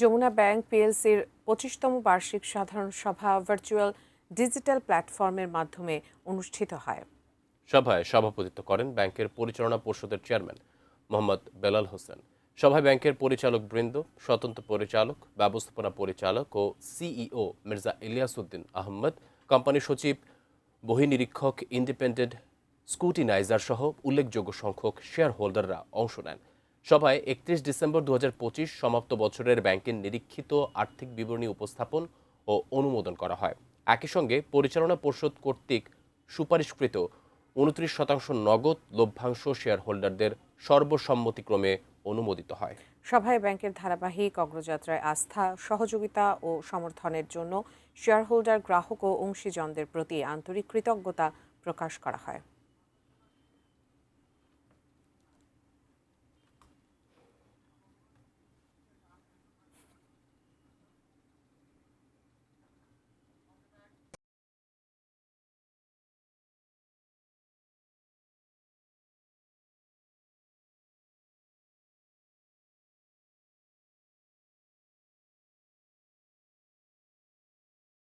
Jamuna bank পিএলসির 25তম বার্ষিক সাধারণ সভা ভার্চুয়াল ডিজিটাল প্ল্যাটফর্মের মাধ্যমে অনুষ্ঠিত হয়। সভায় সভাপতিত্ব করেন ব্যাংকের পরিচালনা পর্ষদের চেয়ারম্যান মোহাম্মদ বেলাল হোসেন। সভায় ব্যাংকের পরিচালক বৃন্দ, স্বতন্ত্র পরিচালক, ব্যবস্থাপনা পরিচালক ও সিইও মির্জা ইলিয়াস উদ্দিন আহমদ, কোম্পানি সচিব, বহিনিরীক্ষক, ইন্ডিপেন্ডেন্ট স্কুটিনাইজার সহ উল্লেখযোগ্য সংখ্যক শেয়ার হোল্ডাররা অংশ নেন। সভায় 31 ডিসেম্বর 2025 সমাপ্ত বছরের ব্যাংকের নিরীক্ষিত আর্থিক বিবরণী উপস্থাপন ও অনুমোদন করা হয়। একই সঙ্গে পরিচালনা পর্ষদ কর্তৃক সুপারিশকৃত 29% নগদ লভ্যাংশ শেয়ার হোল্ডারদের সর্বসম্মতিক্রমে অনুমোদিত হয়। সভায় ব্যাংকের ধারাবাহিক অগ্রযাত্রায় আস্থা, সহযোগিতা ও সমর্থনের জন্য শেয়ার হোল্ডার, গ্রাহক ও অংশীজনদের প্রতি আন্তরিক কৃতজ্ঞতা প্রকাশ করা হয়।